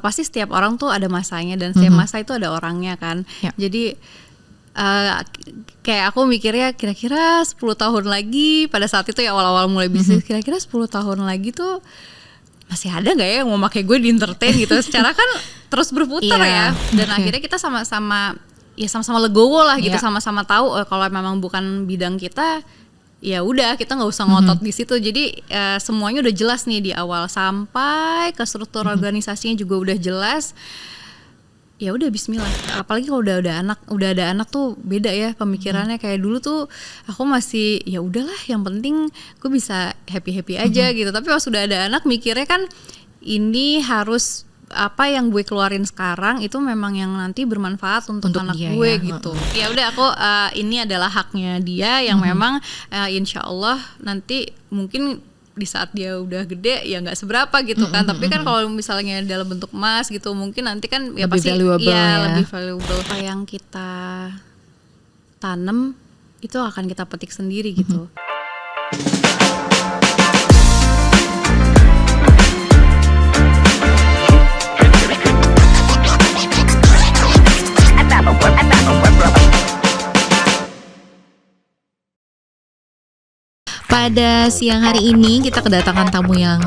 pasti setiap orang tuh ada masanya dan setiap masa itu ada orangnya kan. Jadi kayak aku mikirnya kira-kira 10 tahun lagi, pada saat itu ya awal-awal mulai bisnis, kira-kira 10 tahun lagi tuh masih ada gak ya yang mau pakai gue di entertain gitu. Secara kan terus berputar ya. Dan akhirnya kita sama-sama legowo lah gitu, sama-sama tahu kalau memang bukan bidang kita, ya udah kita nggak usah ngotot di situ. Jadi semuanya udah jelas nih di awal, sampai ke struktur organisasinya juga udah jelas. Ya udah bismillah. Apalagi kalau udah ada anak tuh beda ya pemikirannya. Kayak dulu tuh aku masih ya udahlah, yang penting gue bisa happy aja gitu. Tapi pas sudah ada anak mikirnya kan ini harus apa yang gue keluarin sekarang itu memang yang nanti bermanfaat untuk anak gue gitu. Ya udah aku ini adalah haknya dia yang memang insya Allah nanti mungkin di saat dia udah gede ya nggak seberapa gitu kan. Tapi kan kalau misalnya dalam bentuk emas gitu mungkin nanti kan ya lebih pasti lebih valuable. Apa yang kita tanam itu akan kita petik sendiri gitu. Pada siang hari ini kita kedatangan tamu yang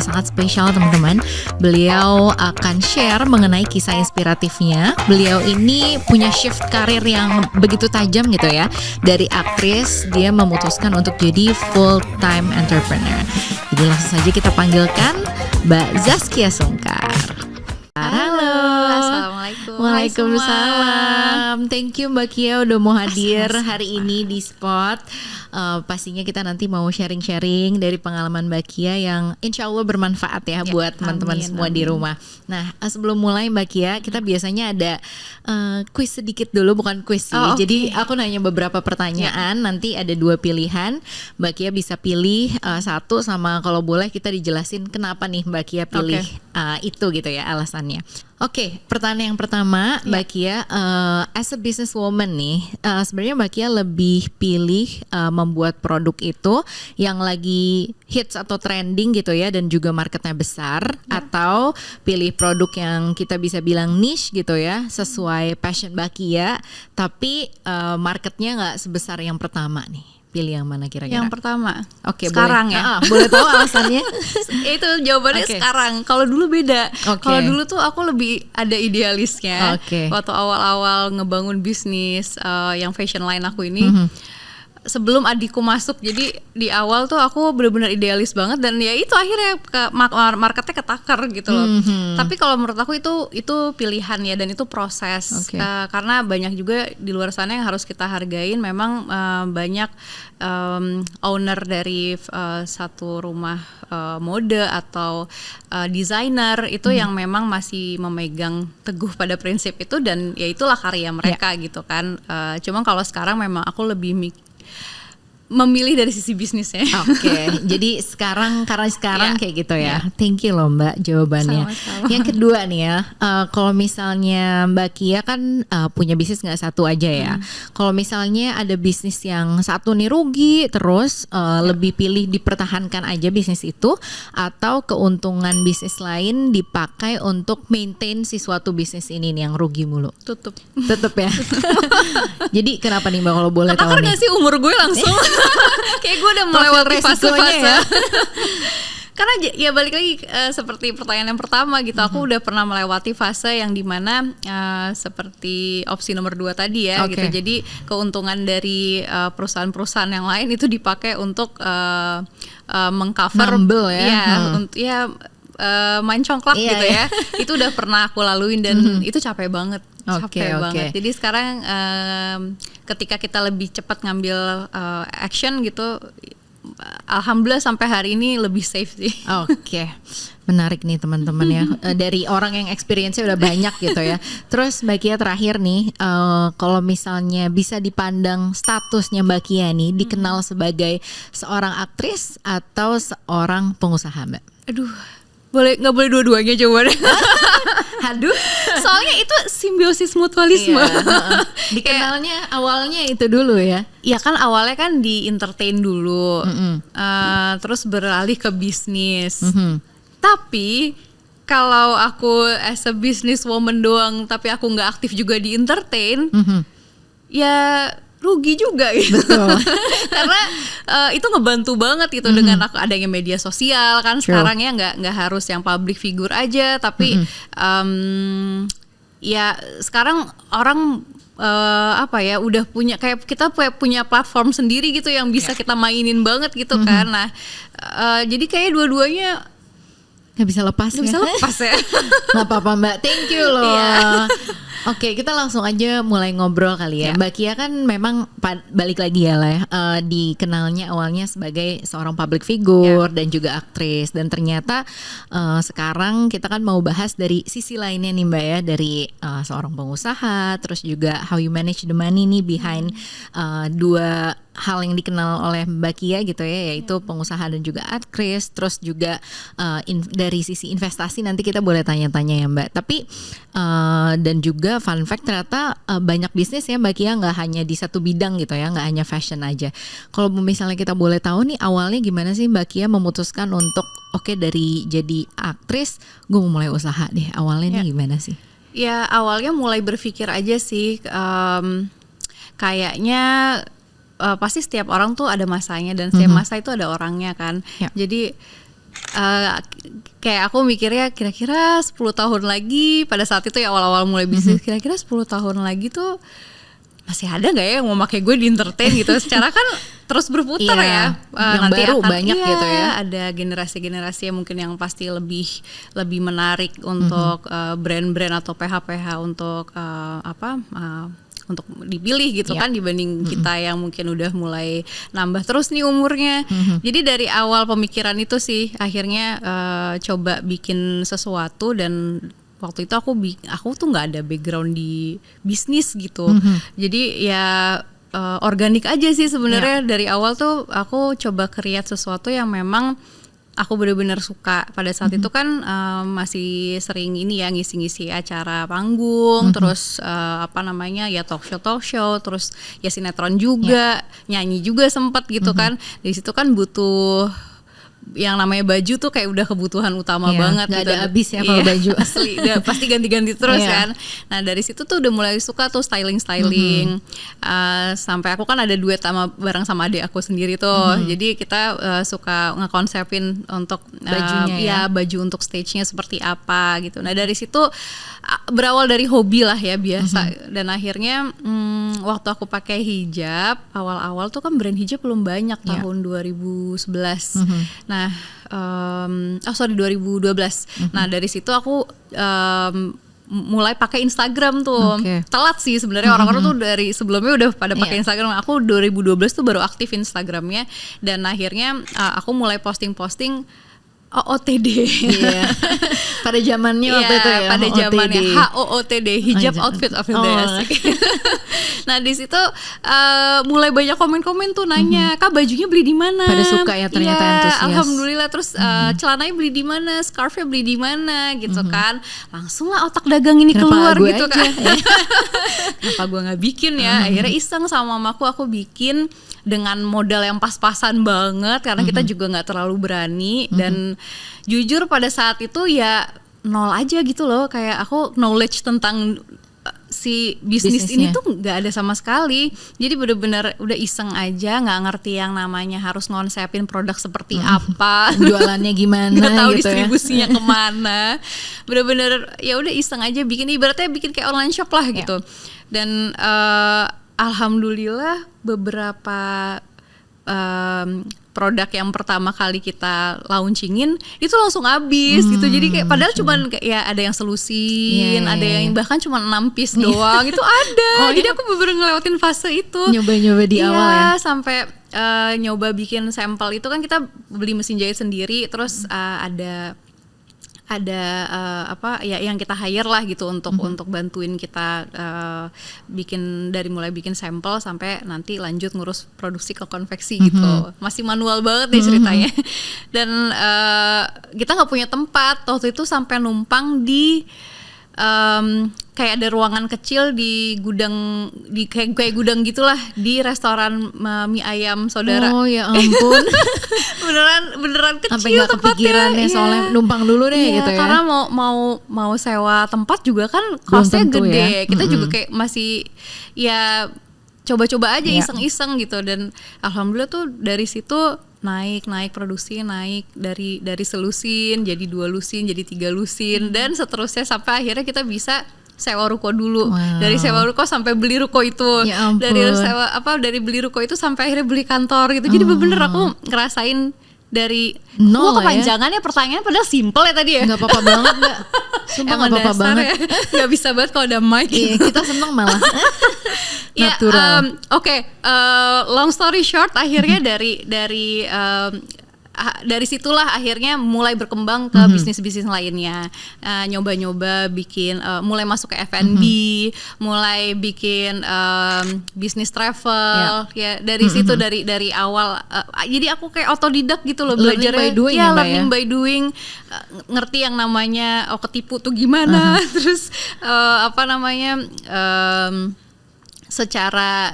sangat spesial teman-teman. Beliau akan share mengenai kisah inspiratifnya. Beliau ini punya shift karir yang begitu tajam gitu ya. Dari aktris dia memutuskan untuk jadi full time entrepreneur. Jadi langsung saja kita panggilkan Mbak Zaskia Sungkar. Halo. Assalamualaikum. Waalaikumsalam. Thank you Mbak Kia udah mau hadir hari ini di Spot. Pastinya kita nanti mau sharing-sharing dari pengalaman Mbak Kia yang insya Allah bermanfaat ya buat teman-teman semua di rumah. Nah sebelum mulai Mbak Kia, kita biasanya ada quiz sedikit dulu, bukan quiz sih. Jadi aku nanya beberapa pertanyaan, nanti ada 2 pilihan. Mbak Kia bisa pilih satu, sama kalau boleh kita dijelasin kenapa nih Mbak Kia pilih itu gitu ya alasannya. Oke, pertanyaan yang pertama Mbak Kia, as a businesswoman nih, sebenarnya Mbak Kia lebih pilih membuat produk itu yang lagi hits atau trending gitu ya, dan juga marketnya besar, atau pilih produk yang kita bisa bilang niche gitu ya, sesuai passion Mbak Kia, tapi marketnya nggak sebesar yang pertama nih. Pilih yang mana kira-kira? Yang pertama. Oke, sekarang boleh. ya. Boleh tahu alasannya? Itu jawabannya sekarang. Kalau dulu beda. Kalau dulu tuh aku lebih ada idealisnya. Waktu awal-awal ngebangun bisnis yang fashion line aku ini. Sebelum adikku masuk, jadi di awal tuh aku benar-benar idealis banget, dan ya itu akhirnya marketnya ketakar gitu loh. Tapi kalau menurut aku itu pilihan ya, dan itu proses. Karena banyak juga di luar sana yang harus kita hargain. Memang banyak owner dari satu rumah mode atau desainer itu yang memang masih memegang teguh pada prinsip itu, dan ya itulah karya mereka gitu kan. Cuma kalau sekarang memang aku lebih memilih dari sisi bisnisnya. Jadi karena sekarang kayak gitu ya. Thank you loh Mbak jawabannya. Sama-sama. Yang kedua nih ya, kalau misalnya Mbak Kia kan punya bisnis nggak satu aja ya. Kalau misalnya ada bisnis yang satu nih rugi terus, lebih pilih dipertahankan aja bisnis itu, atau keuntungan bisnis lain dipakai untuk maintain si suatu bisnis ini nih yang rugi mulu? Tutup ya. Jadi kenapa nih Mbak kalau boleh tahu nih? Ketakar gak sih umur gue langsung? Kayak gue udah melewati fase-fase ya. Karena ya balik lagi seperti pertanyaan yang pertama gitu, aku udah pernah melewati fase yang dimana seperti opsi nomor 2 tadi ya gitu. Jadi keuntungan dari perusahaan-perusahaan yang lain itu dipakai untuk mengcover main congklak gitu ya. Itu udah pernah aku laluin, dan itu capek banget. Banget. Jadi sekarang ketika kita lebih cepat ngambil action gitu, alhamdulillah sampai hari ini lebih safe sih. Menarik nih teman-teman ya. Dari orang yang experience-nya udah banyak gitu ya. Terus Mbak Kia terakhir nih, kalau misalnya bisa dipandang statusnya Mbak Kia nih, dikenal sebagai seorang aktris atau seorang pengusaha Mbak? Aduh, nggak boleh dua-duanya coba deh. Aduh, soalnya itu simbiosis mutualisme. Dikenalnya awalnya itu dulu ya. Ya kan awalnya kan di entertain dulu, terus beralih ke bisnis. Tapi kalau aku as a businesswoman doang tapi aku nggak aktif juga di entertain, ya rugi juga gitu. Karena itu ngebantu banget gitu dengan aku adanya media sosial kan. Sekarang ya nggak harus yang public figure aja, tapi ya sekarang orang udah punya, kayak kita punya platform sendiri gitu yang bisa kita mainin banget gitu kan. Nah jadi kayak dua-duanya nggak bisa lepas ya. Nggak apa-apa Mbak, thank you loh. Oke, kita langsung aja mulai ngobrol kali ya. Mbak Kia kan memang balik lagi ya lah, dikenalnya awalnya sebagai seorang public figure dan juga aktris, dan ternyata sekarang kita kan mau bahas dari sisi lainnya nih Mbak ya, dari seorang pengusaha, terus juga how you manage the money nih behind dua hal yang dikenal oleh Mbak Kia gitu ya, yaitu pengusaha dan juga aktris. Terus juga dari sisi investasi nanti kita boleh tanya-tanya ya Mbak. Tapi dan juga fun fact, ternyata banyak bisnis ya Mbak Kia, nggak hanya di satu bidang gitu ya, nggak hanya fashion aja. Kalau misalnya kita boleh tahu nih, awalnya gimana sih Mbak Kia memutuskan untuk dari jadi aktris gue mau mulai usaha deh, awalnya nih gimana sih? Ya awalnya mulai berpikir aja sih, kayaknya pasti setiap orang tuh ada masanya, dan setiap masa itu ada orangnya kan. Jadi kayak aku mikirnya kira-kira 10 tahun lagi, pada saat itu ya awal-awal mulai bisnis, kira-kira 10 tahun lagi tuh masih ada gak ya yang mau pakai gue di entertain gitu. Secara kan terus berputar ya. Yang nanti baru akan, banyak gitu ya. Ada generasi-generasi yang mungkin yang pasti lebih menarik untuk brand-brand atau PH-PH untuk untuk dipilih gitu kan, dibanding kita yang mungkin udah mulai nambah terus nih umurnya. Jadi dari awal pemikiran itu sih akhirnya coba bikin sesuatu, dan waktu itu aku tuh nggak ada background di bisnis gitu. Jadi ya organik aja sih sebenarnya. Dari awal tuh aku coba create sesuatu yang memang aku benar-benar suka. Pada saat itu kan masih sering ini ya, ngisi-ngisi acara panggung, terus ya talk show, terus ya sinetron juga, nyanyi juga sempat gitu kan. Di situ kan butuh yang namanya baju tuh kayak udah kebutuhan utama banget gak gitu. ada habis ya kalau baju asli, udah pasti ganti-ganti terus kan. Nah dari situ tuh udah mulai suka tuh styling sampai aku kan ada duet bareng sama adik aku sendiri tuh. Jadi kita suka ngekonsepin untuk bajunya baju untuk stage-nya seperti apa gitu. Nah dari situ berawal dari hobi lah ya biasa. Dan akhirnya waktu aku pakai hijab, awal-awal tuh kan brand hijab belum banyak tahun 2011. Nah, 2012. Nah, dari situ aku mulai pakai Instagram tuh. Telat sih sebenarnya, orang-orang tuh dari sebelumnya udah pada pakai Instagram. Aku 2012 tuh baru aktif Instagramnya, dan akhirnya aku mulai posting-posting OOTD. Pada zamannya waktu itu ya. Pada zamannya HOOTD, hijab outfit of the day. Nah di situ mulai banyak komen-komen tuh nanya, Kak bajunya beli di mana? Pada suka ya ternyata, antusias. Alhamdulillah. Terus celananya beli di mana? Scarfnya beli di mana? Gitu kan. Langsung lah otak dagang ini keluar gitu kan. Kenapa gue nggak bikin ya? Akhirnya iseng sama mamaku, aku bikin dengan modal yang pas-pasan banget, karena kita juga nggak terlalu berani. Dan jujur pada saat itu ya nol aja gitu loh, kayak aku knowledge tentang si bisnis ini tuh nggak ada sama sekali. Jadi benar-benar udah iseng aja, nggak ngerti yang namanya harus ngonsepin produk seperti apa, jualannya gimana, nggak tahu gitu distribusinya kemana. Benar-benar ya udah iseng aja bikin, ibaratnya bikin kayak online shop lah gitu. Dan alhamdulillah beberapa produk yang pertama kali kita launchingin itu langsung habis gitu. Jadi kayak padahal cuman kayak ya ada yang selusin, ada yang bahkan cuma 6 piece doang. Itu ada. Jadi aku bener-bener ngelewatin fase itu. Nyoba-nyoba di awal ya. Sampai nyoba bikin sampel itu kan, kita beli mesin jahit sendiri, terus ada yang kita hire lah gitu untuk bantuin kita mulai bikin sampel sampai nanti lanjut ngurus produksi ke konveksi gitu. Masih manual banget nih ceritanya. Dan kita nggak punya tempat waktu itu, sampai numpang di kayak ada ruangan kecil di gudang, di kayak gudang gitulah di restoran mie ayam saudara. Oh ya ampun. beneran kecil sampai nggak kepikiran ya, soalnya numpang dulu deh gitu ya. Karena mau sewa tempat juga kan costnya gede. Ya. Kita juga kayak masih ya coba-coba aja, Ya. iseng-iseng gitu. Dan alhamdulillah tuh dari situ naik produksi, naik dari selusin jadi 2 lusin, jadi 3 lusin, dan seterusnya sampai akhirnya kita bisa sewa ruko dulu. Wow. Dari sewa ruko sampai beli ruko itu. Ya ampun. Dari beli ruko itu sampai akhirnya beli kantor gitu. Jadi bener aku ngerasain dari nol kepanjangannya pertanyaan padahal simple ya tadi ya. Nggak apa-apa banget Mbak. Sumpah nggak apa-apa banget. Ya, nggak bisa banget kalau ada mic. Iya, kita seneng malah. Ya, Natural. Long story short, akhirnya dari situlah akhirnya mulai berkembang ke bisnis-bisnis lainnya, nyoba-nyoba bikin, mulai masuk ke F&B, mulai bikin bisnis travel, ya dari situ dari awal. Jadi aku kayak otodidak gitu loh, Learning belajarnya, by doing ya ya, Mbak, learning ya? by doing, ngerti yang namanya ketipu tuh gimana, terus secara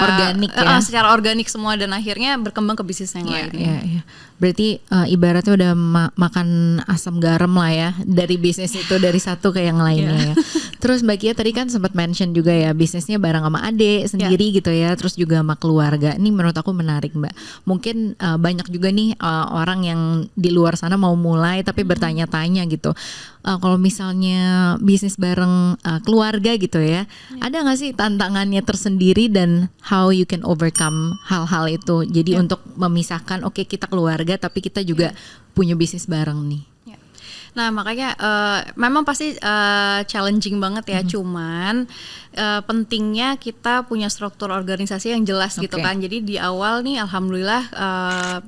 organik ya. secara organik semua, dan akhirnya berkembang ke bisnis yang lainnya. Iya. Berarti ibaratnya udah makan asam garam lah ya, dari bisnis itu, dari satu ke yang lainnya ya. Terus Mbak Kia tadi kan sempat mention juga ya, bisnisnya bareng sama adik sendiri gitu ya, terus juga sama keluarga. Ini menurut aku menarik Mbak. Mungkin banyak juga nih orang yang di luar sana mau mulai tapi bertanya-tanya gitu. Kalau misalnya bisnis bareng keluarga gitu ya, ada nggak sih tantangannya tersendiri dan how you can overcome hal-hal itu? Jadi untuk memisahkan, oke, kita keluarga tapi kita juga punya bisnis bareng nih. Nah makanya memang pasti challenging banget ya, cuman pentingnya kita punya struktur organisasi yang jelas gitu kan. Jadi di awal nih alhamdulillah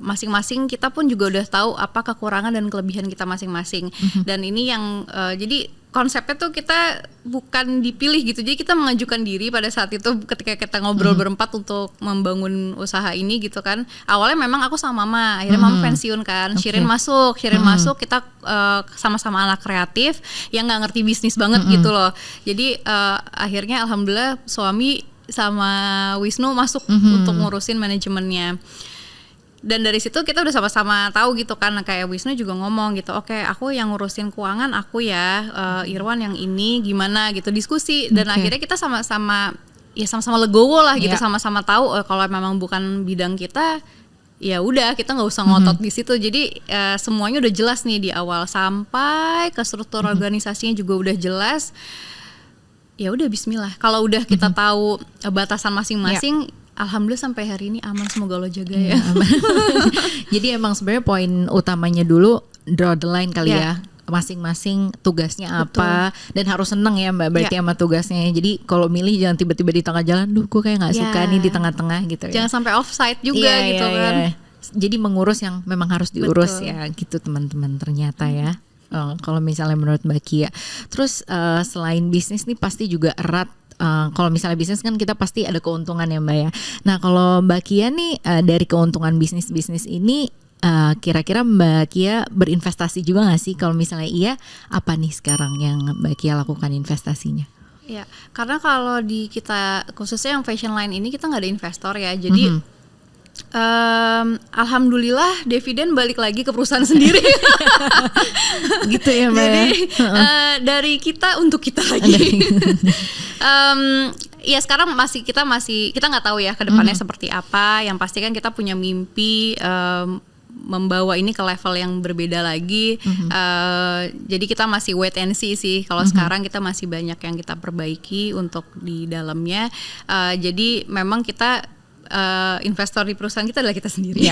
masing-masing kita pun juga udah tahu apa kekurangan dan kelebihan kita masing-masing. Dan ini yang jadi konsepnya tuh kita bukan dipilih gitu, jadi kita mengajukan diri pada saat itu ketika kita ngobrol berempat untuk membangun usaha ini gitu kan. Awalnya memang aku sama mama, akhirnya mama pensiun kan, Shirin masuk, kita sama-sama anak kreatif yang nggak ngerti bisnis banget gitu loh. Jadi akhirnya alhamdulillah suami sama Wisnu masuk untuk ngurusin manajemennya. Dan dari situ kita udah sama-sama tahu gitu kan, kayak Wisnu juga ngomong gitu, oke, aku yang ngurusin keuangan aku ya, Irwan yang ini gimana gitu, diskusi. Dan akhirnya kita sama-sama legowo lah gitu, sama-sama tahu kalau memang bukan bidang kita, ya udah kita nggak usah ngotot di situ. Jadi semuanya udah jelas nih di awal, sampai ke struktur organisasinya juga udah jelas. Ya udah bismillah, kalau udah kita tahu batasan masing-masing, alhamdulillah sampai hari ini aman, semoga Allah jaga ya. Jadi emang sebenarnya poin utamanya dulu draw the line kali ya. Masing-masing tugasnya apa. Betul. Dan harus seneng ya Mbak berarti sama tugasnya. Jadi kalau milih jangan tiba-tiba di tengah jalan, duh gue kayak nggak suka nih di tengah-tengah gitu ya. Jangan sampai offside juga gitu kan. Jadi mengurus yang memang harus diurus. Betul. Ya gitu teman-teman ternyata ya. Kalau misalnya menurut Mbak Kia. Terus selain bisnis nih pasti juga erat. Kalau misalnya bisnis kan kita pasti ada keuntungan ya Mbak ya. Nah kalau Mbak Kia nih dari keuntungan bisnis ini kira-kira Mbak Kia berinvestasi juga nggak sih? Kalau misalnya iya, apa nih sekarang yang Mbak Kia lakukan investasinya? Ya, karena kalau di kita khususnya yang fashion line ini kita nggak ada investor ya, jadi alhamdulillah dividen balik lagi ke perusahaan sendiri. Gitu ya Mbak. Jadi dari kita untuk kita lagi. Ya sekarang kita nggak tahu ya ke depannya seperti apa. Yang pasti kan kita punya mimpi membawa ini ke level yang berbeda lagi. Jadi kita masih wait and see sih. Kalau sekarang kita masih banyak yang kita perbaiki untuk di dalamnya. Jadi memang kita investor di perusahaan kita adalah kita sendiri.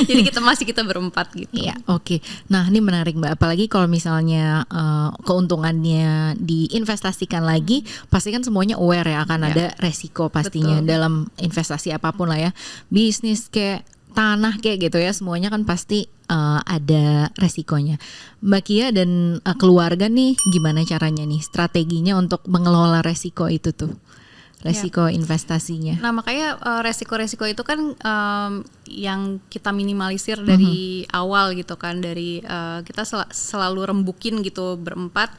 Jadi kita berempat gitu. Iya, oke. Nah, ini menarik Mbak. Apalagi kalau misalnya keuntungannya diinvestasikan lagi, pasti kan semuanya aware ya akan ada resiko pastinya. Betul. Dalam investasi apapun lah ya. Bisnis kayak tanah kayak gitu ya, semuanya kan pasti ada resikonya. Mbak Kia dan keluarga nih gimana caranya nih strateginya untuk mengelola resiko itu tuh? resiko investasinya. Nah makanya resiko-resiko itu kan yang kita minimalisir dari awal gitu kan, dari kita selalu rembukin gitu berempat.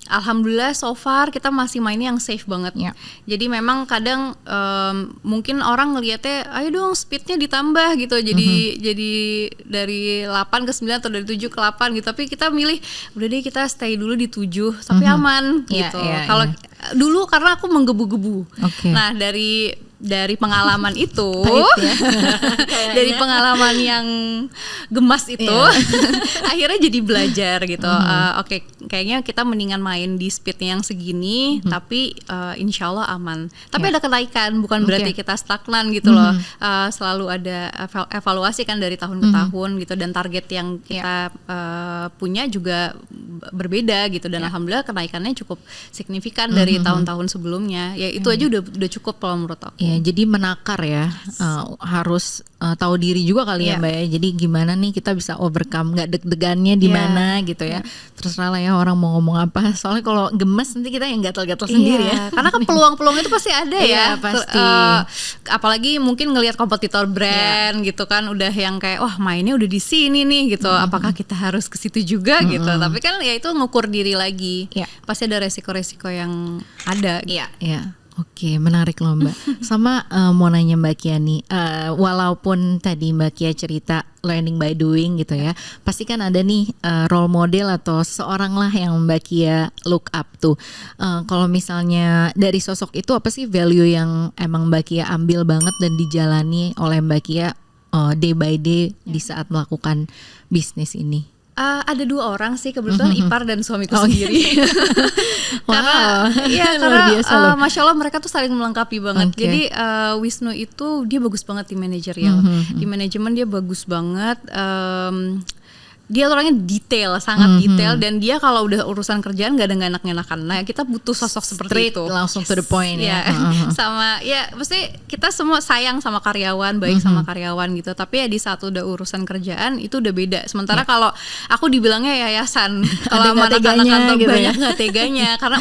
Alhamdulillah so far kita masih mainnya yang safe banget. Jadi memang kadang mungkin orang ngelihatnya ayo dong speednya ditambah gitu, jadi dari 8 ke 9 atau dari 7 ke 8 gitu, tapi kita milih udah deh kita stay dulu di 7 tapi aman gitu. Kalau dulu karena aku menggebu-gebu. Nah dari pengalaman itu dari pengalaman yang gemas itu akhirnya jadi belajar gitu. Oke, kayaknya kita mendingan main di speednya yang segini tapi insya Allah aman. Tapi ada kenaikan, bukan berarti kita stagnan gitu loh. Selalu ada evaluasi kan dari tahun ke tahun gitu, dan target yang kita punya juga berbeda gitu, dan alhamdulillah kenaikannya cukup signifikan dari tahun-tahun sebelumnya. Ya itu aja udah cukup kalau menurut aku. Jadi menakar ya, harus tahu diri juga kali ya Mbak ya. Jadi gimana nih kita bisa overcome, nggak deg-degannya di mana gitu ya. Terserah lah ya orang mau ngomong apa. Soalnya kalau gemes nanti kita yang gatal-gatal sendiri ya. Karena kan peluang-peluang itu pasti ada ya. Pasti. Apalagi mungkin ngelihat kompetitor brand gitu kan, udah yang kayak wah mainnya udah di sini nih gitu. Apakah kita harus ke situ juga gitu? Tapi kan ya itu ngukur diri lagi. Pasti ada resiko-resiko yang ada. Oke, menarik loh Mbak. Sama mau nanya Mbak Kia nih, walaupun tadi Mbak Kia cerita learning by doing gitu ya, pasti kan ada nih role model atau seorang lah yang Mbak Kia look up tuh. Kalau misalnya dari sosok itu apa sih value yang emang Mbak Kia ambil banget dan dijalani oleh Mbak Kia day by day di saat melakukan bisnis ini? Ada 2 orang sih kebetulan, ipar dan suamiku sendiri. Karena masya Allah mereka tuh saling melengkapi banget. Jadi Wisnu itu dia bagus banget di manajerial, di manajemen dia bagus banget. Dia orangnya detail, sangat detail, dan dia kalau udah urusan kerjaan gak ada gak enak-enakan. Nah kita butuh sosok seperti itu, langsung to the point ya. Sama ya mesti kita semua sayang sama karyawan, baik sama karyawan gitu. Tapi ya di saat udah urusan kerjaan itu udah beda. Sementara kalau aku dibilangnya yayasan, kalau sama anak-anak kantor gitu banyak gak teganya. Karena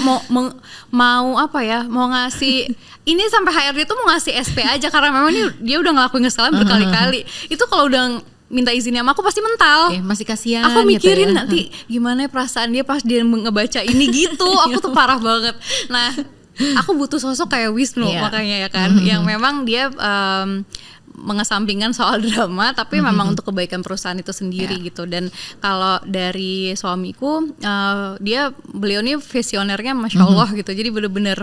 mau apa ya, mau ngasih ini sampai HRD tuh mau ngasih SP aja, karena memang dia udah ngelakuin kesalahan berkali-kali. Itu kalau udah minta izin sama aku pasti mental. Masih kasihan. Aku mikirin gitu ya. nanti gimana perasaan dia pas dia ngebaca ini gitu. Aku tuh parah banget. Nah, aku butuh sosok kayak Wisnu makanya ya kan, yang memang dia mengesampingkan soal drama, tapi memang untuk kebaikan perusahaan itu sendiri gitu. Dan kalau dari suamiku, beliau ini visionernya masya Allah gitu. Jadi bener-bener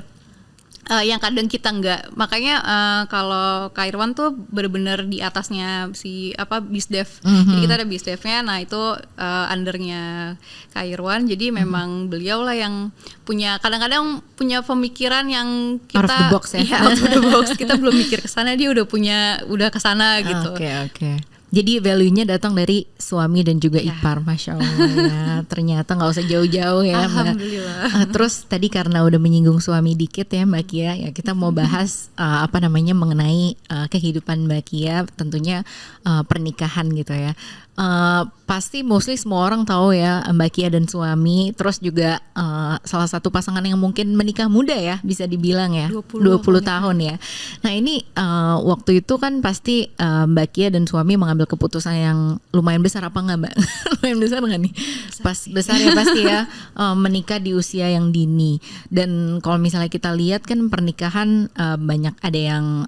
yang kadang kita enggak, makanya kalau Kak Irwan tuh benar-benar di atasnya si Bizdev. Jadi kita ada Bizdevnya, nah itu undernya Kak Irwan. Jadi memang beliau lah yang punya, kadang-kadang punya pemikiran yang kita out of the box ya. Out of the box. Kita belum mikir kesana, dia udah kesana gitu. Oke. Jadi value-nya datang dari suami dan juga ipar, masya Allah ya. Ternyata nggak usah jauh-jauh ya. Alhamdulillah. Terus tadi karena udah menyinggung suami dikit ya Mbak Kia, ya kita mau bahas mengenai kehidupan Mbak Kia, tentunya pernikahan gitu ya. Pasti mostly semua orang tahu ya Mbak Kia dan suami, terus juga salah satu pasangan yang mungkin menikah muda ya, bisa dibilang ya, 20 tahun ya. Nah ini waktu itu kan pasti Mbak Kia dan suami mengambil keputusan yang lumayan besar, apa enggak Mbak? Lumayan besar nggak nih? Besar ya pasti ya, menikah di usia yang dini. Dan kalau misalnya kita lihat kan pernikahan banyak ada yang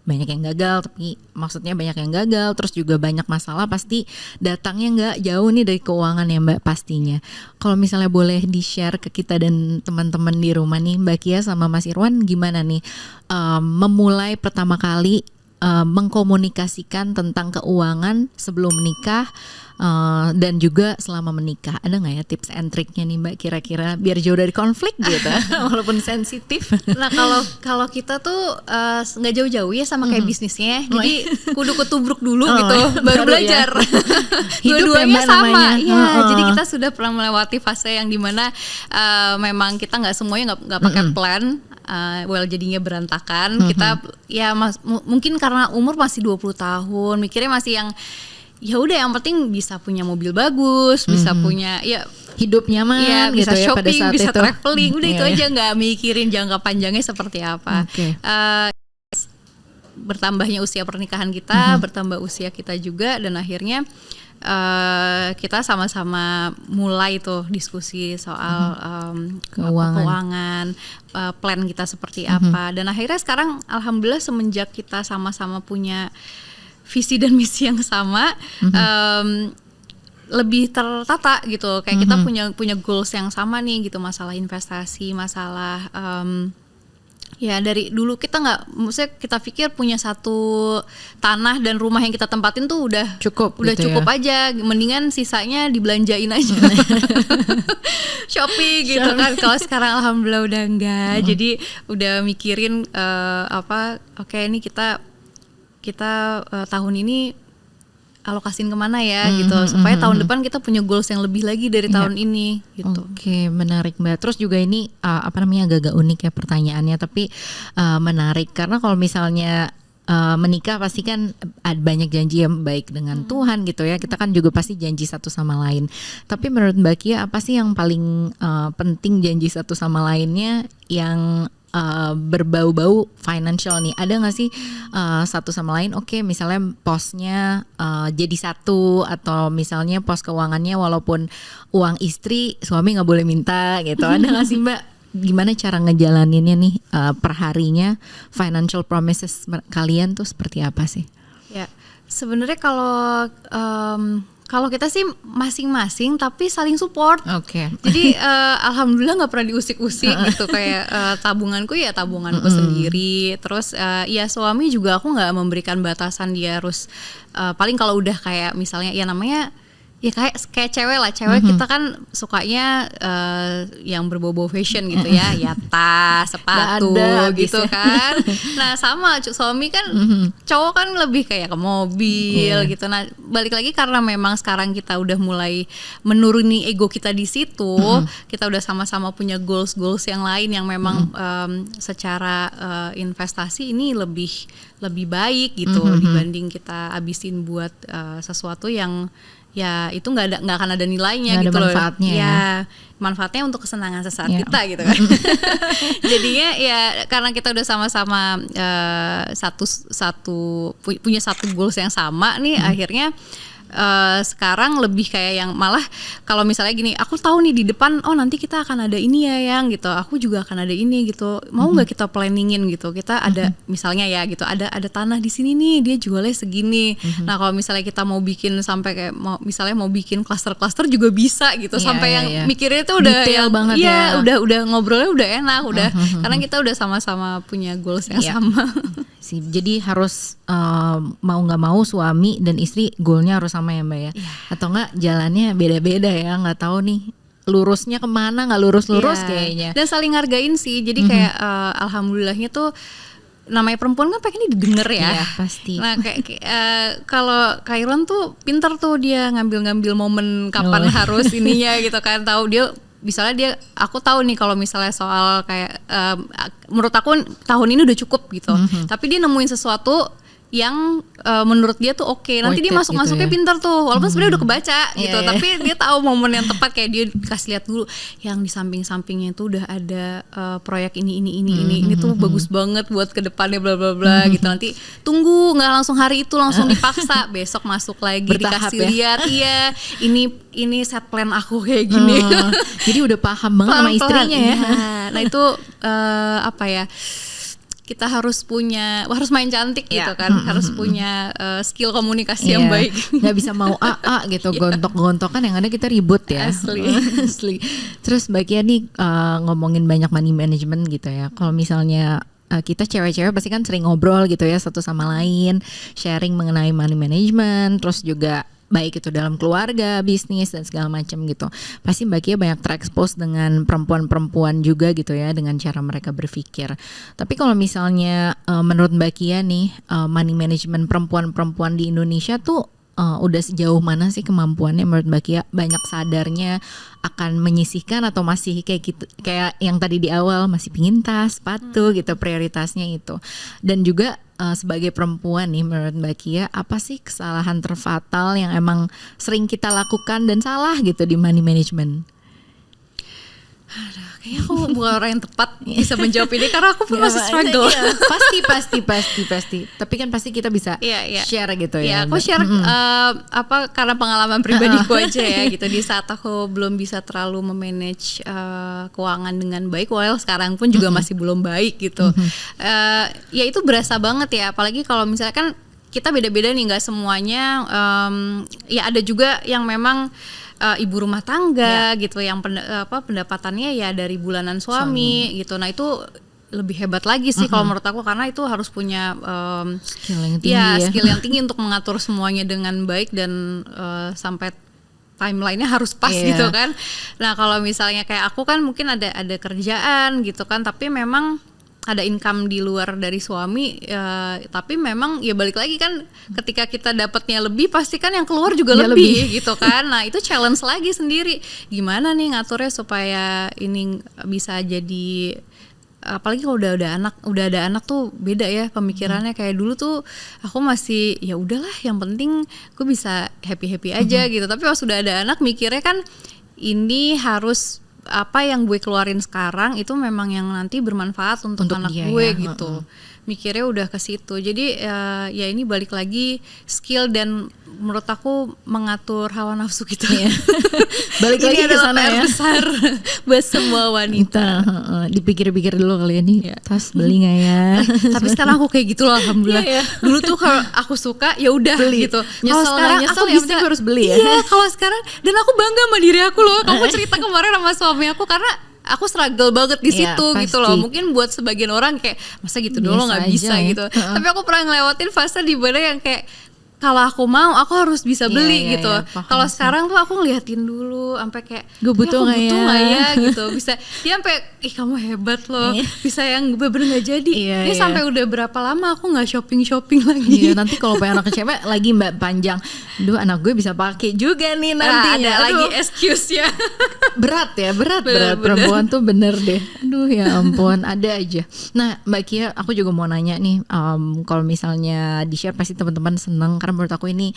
banyak yang gagal, tapi maksudnya banyak yang gagal, terus juga banyak masalah pasti datangnya nggak jauh nih dari keuangan ya Mbak pastinya. Kalau misalnya boleh di-share ke kita dan teman-teman di rumah nih, Mbak Kia sama Mas Irwan gimana nih memulai pertama kali mengkomunikasikan tentang keuangan sebelum menikah dan juga selama menikah? Ada nggak ya tips and triknya nih Mbak kira-kira biar jauh dari konflik gitu walaupun sensitif? Nah kalau kita tuh nggak jauh-jauh ya sama kayak bisnisnya, jadi kudu ketubruk dulu gitu baru belajar. Dua-duanya sama ya. Jadi kita sudah pernah melewati fase yang dimana memang kita nggak semuanya nggak pakai plan. Jadinya berantakan. Kita ya mungkin karena umur masih 20 tahun, mikirnya masih yang ya udah yang penting bisa punya mobil bagus, bisa punya ya hidup nyaman Iya, gitu bisa ya pada shopping, saat bisa itu. traveling, udah itu Iya, aja, nggak mikirin jangka panjangnya seperti apa. Oke. Bertambahnya usia pernikahan kita, bertambah usia kita juga, dan akhirnya kita sama-sama mulai tuh diskusi soal keuangan, plan kita seperti apa, dan akhirnya sekarang alhamdulillah semenjak kita sama-sama punya visi dan misi yang sama, lebih tertata gitu, kayak kita punya goals yang sama nih gitu, masalah investasi, masalah ya dari dulu kita nggak, maksudnya kita pikir punya satu tanah dan rumah yang kita tempatin tuh udah cukup gitu cukup ya. aja, mendingan sisanya dibelanjain aja, shopping gitu kan. Kalau sekarang alhamdulillah udah enggak, jadi udah mikirin oke, ini kita tahun ini alokasiin kemana ya gitu, supaya tahun depan kita punya goals yang lebih lagi dari tahun ini gitu. Oke, menarik Mbak. Terus juga ini agak-agak unik ya pertanyaannya, tapi menarik karena kalau misalnya menikah pasti kan ada banyak janji yang baik dengan Tuhan gitu ya. Kita kan juga pasti janji satu sama lain. Tapi menurut Mbak Kia, apa sih yang paling penting janji satu sama lainnya yang berbau-bau financial nih? Ada nggak sih satu sama lain? Oke, misalnya posnya jadi satu, atau misalnya pos keuangannya walaupun uang istri suami nggak boleh minta gitu. Ada nggak sih Mbak? Gimana cara ngejalaninnya nih perharinya, financial promises kalian tuh seperti apa sih? Ya, sebenarnya kalau kita sih masing-masing tapi saling support. Oke. Jadi alhamdulillah nggak pernah diusik-usik gitu, kayak tabunganku ya tabunganku sendiri. Terus ya suami juga aku nggak memberikan batasan dia harus paling kalau udah kayak misalnya ya namanya ya kayak cewek lah, cewek kita kan sukanya yang berbau-bau fashion gitu ya tas, sepatu gitu kan. Nah sama suami kan, cowok kan lebih kayak ke mobil gitu. Nah balik lagi karena memang sekarang kita udah mulai menuruni ego kita di situ, kita udah sama-sama punya goals yang lain yang memang secara investasi ini lebih baik gitu dibanding kita abisin buat sesuatu yang ya itu nggak akan ada nilainya gak gitu ada manfaatnya loh. ya Manfaatnya untuk kesenangan sesaat kita gitu kan. Jadinya ya karena kita udah sama-sama punya satu goals yang sama nih, akhirnya sekarang lebih kayak yang malah kalau misalnya gini, aku tahu nih di depan nanti kita akan ada ini ya yang gitu, aku juga akan ada ini gitu, mau nggak kita planningin gitu, kita ada misalnya ya gitu, ada tanah di sini nih dia jualnya segini. Nah kalau misalnya kita mau bikin sampai kayak misalnya mau bikin klaster-klaster juga bisa gitu, sampai yang mikirnya itu udah detail banget ya. udah ngobrolnya udah enak udah karena kita udah sama-sama punya goals yang sama. Jadi harus mau nggak mau suami dan istri goalnya harus sama ya Mbak ya, atau nggak jalannya beda-beda ya, nggak tahu nih lurusnya kemana, nggak lurus-lurus kayaknya. Dan saling hargain sih, jadi kayak alhamdulillahnya tuh namanya perempuan kan pengennya didengar ya. Iya, pasti. Nah kayak kalau Kairon tuh pinter tuh dia ngambil momen kapan harus ininya gitu kan, tahu dia. Misalnya aku tahu nih kalau misalnya soal kayak menurut aku tahun ini udah cukup gitu, tapi dia nemuin sesuatu yang menurut dia tuh oke. Nanti dia masuknya gitu pintar tuh, walaupun sebenarnya udah kebaca gitu, tapi dia tahu momen yang tepat, kayak dia kasih lihat dulu yang di samping-sampingnya itu udah ada proyek ini tuh bagus banget buat kedepannya bla bla bla gitu. Nanti tunggu, nggak langsung hari itu langsung dipaksa, besok masuk lagi bertahap dikasih lihat ini set plan aku kayak gini. Jadi udah paham banget sama istrinya ya. Nah itu apa ya, kita harus main cantik gitu kan, harus punya skill komunikasi yang baik. Nggak bisa mau gitu, gontok-gontokan yang ada kita ribut ya. Asli. Terus Mbak Kia nih ngomongin banyak money management gitu ya. Kalau misalnya kita cewek-cewek pasti kan sering ngobrol gitu ya satu sama lain, sharing mengenai money management, terus juga baik itu dalam keluarga, bisnis dan segala macam gitu. Pasti Mbak Kia banyak terekspos dengan perempuan-perempuan juga gitu ya, dengan cara mereka berpikir. Tapi kalau misalnya menurut Mbak Kia nih, money management perempuan-perempuan di Indonesia tuh udah sejauh mana sih kemampuannya menurut Mbak Kia? Banyak sadarnya akan menyisihkan atau masih kayak gitu, kayak yang tadi di awal masih pingin tas, sepatu gitu, prioritasnya itu. Dan juga sebagai perempuan nih menurut Mbak Kia, apa sih kesalahan terfatal yang emang sering kita lakukan dan salah gitu di money management? Kayaknya aku bukan orang yang tepat bisa menjawab ini karena aku pun masih struggle. Iya, pasti. Tapi kan pasti kita bisa share gitu ya. Iya, aku share karena pengalaman pribadiku aja ya gitu. Di saat aku belum bisa terlalu memanage keuangan dengan baik, sekarang pun juga masih belum baik gitu. Ya itu berasa banget ya, apalagi kalau misalnya kan kita beda-beda nih, nggak semuanya. Ya ada juga yang memang ibu rumah tangga gitu yang pendapatannya ya dari bulanan suami gitu. Nah itu lebih hebat lagi sih kalau menurut aku, karena itu harus punya skill yang tinggi skill yang tinggi untuk mengatur semuanya dengan baik dan sampai timelinenya harus pas gitu kan. Nah kalau misalnya kayak aku kan mungkin ada kerjaan gitu kan, tapi memang ada income di luar dari suami, tapi memang ya balik lagi kan ketika kita dapatnya lebih pasti kan yang keluar juga lebih gitu kan. Nah itu challenge lagi sendiri, gimana nih ngaturnya supaya ini bisa jadi, apalagi kalau udah ada anak tuh beda ya pemikirannya. Kayak dulu tuh aku masih ya udahlah yang penting gue bisa happy aja gitu, tapi pas sudah ada anak mikirnya kan ini harus apa yang gue keluarin sekarang itu memang yang nanti bermanfaat untuk anak gue gitu. Mikirnya udah ke situ. Jadi ya ini balik lagi skill dan menurut aku mengatur hawa nafsu kita ya. Balik lagi ke sana ya. Besar buat semua wanita. Dipikir-pikir dulu kali ya nih, tas beli nggak ya? Tapi sekarang aku kayak gitu loh, alhamdulillah. Dulu tuh kalau aku suka ya udah gitu. Kalau sekarang aku bisa harus beli ya. Iya, kalau sekarang dan aku bangga sama diri aku loh. Kamu cerita kemarin sama suami aku karena aku struggle banget di situ gitu loh. Mungkin buat sebagian orang kayak masa gitu dulu nggak bisa gitu. Tapi aku pernah ngelewatin fase di mana yang kayak kalau aku mau aku harus bisa beli gitu. Kalau sekarang tuh aku ngeliatin dulu sampai kayak gue butuh nggak ya gitu. Bisa dia sampai kamu hebat loh. Bisa yang bener-bener nggak jadi. Ini sampai udah berapa lama aku nggak shopping lagi. Iya, nanti kalau pengen anak cewek lagi mbak panjang, duh anak gue bisa pakai juga nih nantinya. Ada lagi excuse ya. berat perempuan tuh bener deh. Aduh ya ampun, ada aja. Nah Mbak Kia, aku juga mau nanya nih, kalau misalnya di share pasti teman-teman seneng karena menurut aku ini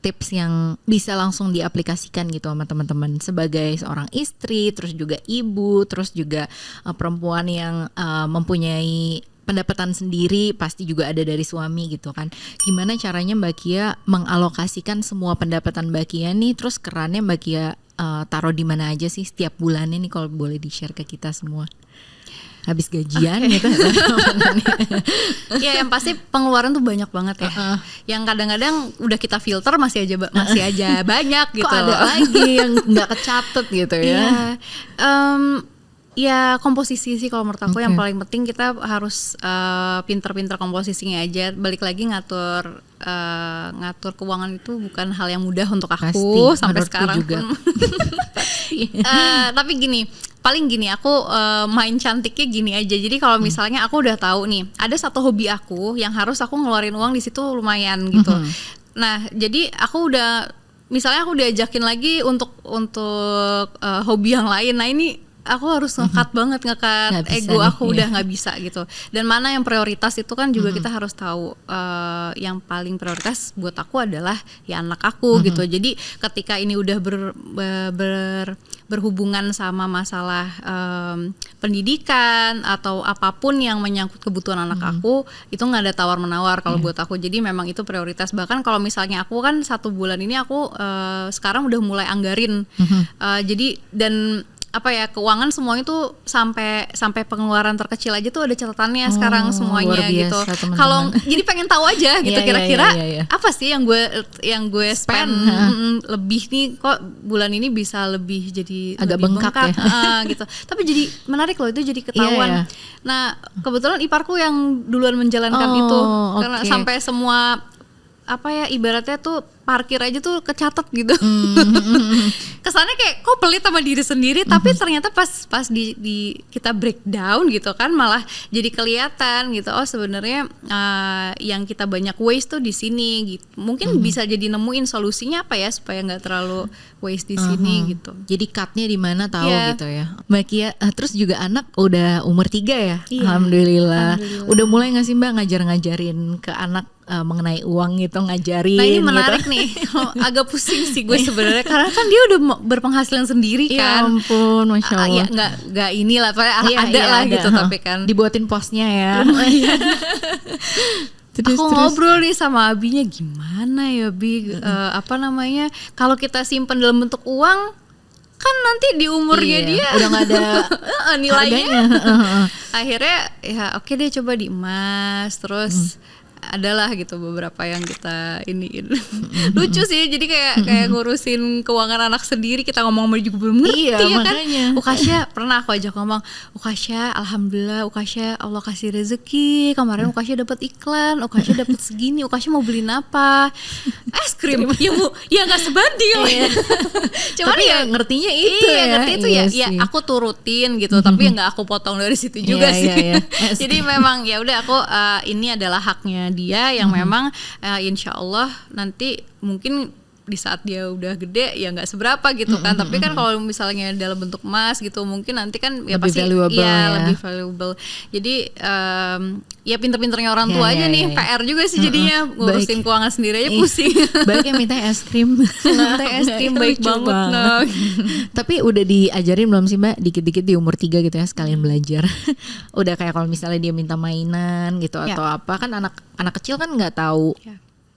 tips yang bisa langsung diaplikasikan gitu sama teman-teman sebagai seorang istri, terus juga ibu, terus juga perempuan yang mempunyai pendapatan sendiri, pasti juga ada dari suami gitu kan. Gimana caranya Mbak Kia mengalokasikan semua pendapatan Mbak Kia nih, terus kerannya Mbak Kia taruh di mana aja sih setiap bulannya nih, kalau boleh di-share ke kita semua. Habis gajian gitu. Ya yang pasti pengeluaran tuh banyak banget ya. Yang kadang-kadang udah kita filter masih aja banyak gitu. Kok ada lagi yang nggak kecatet gitu ya. Ya komposisi sih kalau menurut aku yang paling penting. Kita harus pinter-pinter komposisinya aja. Balik lagi ngatur keuangan itu bukan hal yang mudah untuk aku sampai sekarang juga. Tapi paling gini aku main cantiknya gini aja. Jadi kalau misalnya aku udah tahu nih ada satu hobi aku yang harus aku ngeluarin uang di situ lumayan gitu. Nah jadi aku udah misalnya aku diajakin lagi untuk hobi yang lain. Nah ini aku harus ngekat banget, ego aku udah nggak bisa gitu. Dan mana yang prioritas itu kan juga kita harus tahu. Yang paling prioritas buat aku adalah ya anak aku gitu. Jadi ketika ini udah berhubungan sama masalah pendidikan atau apapun yang menyangkut kebutuhan anak aku, itu nggak ada tawar menawar kalau buat aku. Jadi memang itu prioritas. Bahkan kalau misalnya aku kan 1 bulan ini aku sekarang udah mulai anggarin. Jadi dan keuangan semuanya tuh sampai pengeluaran terkecil aja tuh ada catatannya sekarang semuanya gitu. Kalau jadi pengen tahu aja gitu kira-kira apa sih yang gue spend lebih nih, kok bulan ini bisa lebih jadi agak lebih bengkak ya. gitu. Tapi jadi menarik loh, itu jadi ketahuan. Nah kebetulan iparku yang duluan menjalankan itu karena sampai semua ibaratnya tuh parkir aja tuh kecatat gitu. Kesannya kayak kok pelit sama diri sendiri, tapi ternyata pas di kita breakdown gitu kan malah jadi kelihatan gitu. Oh sebenarnya yang kita banyak waste tuh di sini gitu. Mungkin bisa jadi nemuin solusinya apa ya supaya nggak terlalu waste di sini gitu. Jadi cutnya di mana tahu gitu ya. Mbak Kia, terus juga anak udah umur 3 ya. Alhamdulillah. Udah mulai nggak sih Mbak ngajarin ke anak mengenai uang gitu, ngajarin. Nah ini menarik gitu. nih, agak pusing sih gue sebenarnya karena kan dia udah berpenghasilan sendiri Ya kan. ampun, Masya Allah. Ya nggak inilah, Iya, ada lah ada. gitu, tapi kan dibuatin posnya ya. aku ngobrol nih sama Abinya, gimana ya Bi, apa namanya, kalau kita simpan dalam bentuk uang kan nanti di umurnya dia udah nggak ada nilainya. Akhirnya ya oke deh, coba di emas, terus adalah gitu beberapa yang kita iniin. Lucu sih, jadi kayak ngurusin keuangan anak sendiri, kita ngomong juga belum ngerti ya makanya. kan. Ukasya pernah aku ajak ngomong, Ukasya alhamdulillah Ukasya Allah kasih rezeki, kemarin Ukasya dapat iklan, Ukasya dapat segini, Ukasya mau beliin apa? Es krim. Ya Bu, ya nggak sebanding. Cuman tapi ya ngertinya itu ngerti itu ya aku turutin gitu, tapi ya nggak aku potong dari situ juga sih. Jadi memang ya udah, aku ini adalah haknya dia yang memang insya Allah nanti mungkin di saat dia udah gede ya nggak seberapa gitu kan, tapi kan kalau misalnya dalam bentuk emas gitu mungkin nanti kan ya lebih pasti valuable, lebih valuable. Jadi ya pinter-pinternya orang tua aja nih. PR juga sih jadinya ngurusin keuangan sendiri aja pusing. Baik yang minta es krim. Minta es krim baik banget nah. Tapi udah diajarin belum sih Mbak, dikit-dikit di umur 3 gitu ya, sekalian belajar. Udah kayak kalau misalnya dia minta mainan gitu atau apa, kan anak kecil kan nggak tahu